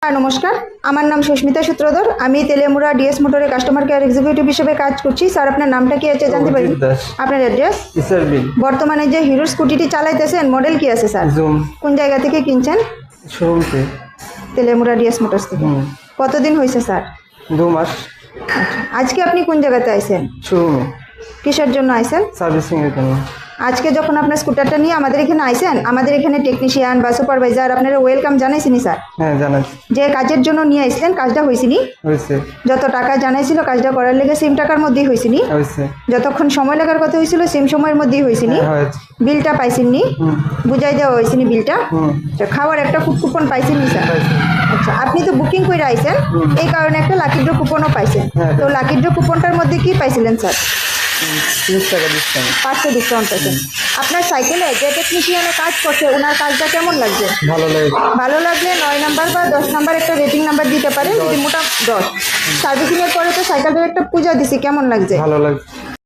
নমস্কার, আমার নাম সুস্মিতা সূত্রধর। আমি তেলেমুড়া ডিএস মোটরে কাস্টমার কেয়ার এক্সিকিউটিভ হিসেবে কাজ করছি। স্যার, আপনার নামটা কি আছে জানতে পারি? আপনার অ্যাড্রেস? বর্তমানে যে হিরো স্কুটিটি চালাইতেছেন মডেল কি আছে স্যার? জুম। কোন জায়গা থেকে কিনছেন? শোরুম থেকে। তেলেমুড়া ডিএস মোটরস থেকে। কতদিন হয়েছে স্যার? 2 মাস। আচ্ছা, আজকে আপনি কোন জায়গাতে আইছেন? শোরুমে। কিসের জন্য আইছেন? সার্ভিসিং এর জন্য। আজকে যখন আপনার স্কুটারটা নিয়ে আমাদের এখানে আইছেন, আমাদের এখানে টেকনিশিয়ান বা সুপারভাইজার আপনারা ওয়েলকাম জানাইছিনি স্যার? হ্যাঁ, জানাচ্ছি। যে কাজের জন্য নিয়ে আইছিলেন কাজটা হয়েছিনি? হয়েছে। যত টাকা জানাইছিল কাজটা করার লেগে সেম টাকার মধ্যেই হয়েছিনি? হয়েছে। যতক্ষণ সময় লাগার কথা হয়েছিল সেম সময়ের মধ্যেই হয়েছিনি? হ্যাঁ, হয়েছে। বিলটা পাইছেননি? বুঝাই দেওয়া হয়েছিনি বিলটা? আচ্ছা, খাওয়ার একটা কুপন পাইছেননি স্যার? আচ্ছা, আপনি তো বুকিং করে আইছেন, এই কারণে একটা লাকি ড্র কুপনও পাইছেন। হ্যাঁ। তো লাকি ড্র কুপনটার মধ্যে কি পাইছিলেন স্যার? 30 টাকা ডিসকাউন্ট। 500 ডিসকাউন্ট পাইছেন। আপনার সাইকেলে যে টেকনিশিয়ানে কাজ করছে ওনার কাজটা কেমন লাগছে? ভালো লাগে। ভালো লাগলে 9 নাম্বার বা 10 নাম্বার একটা রেটিং নাম্বার দিতে পারেন, যদি মোটা 10। সার্ভিসিংয়ের পরে তো সাইকেলটার একটা পূজা দিছি, কেমন লাগছে? ভালো লাগছে।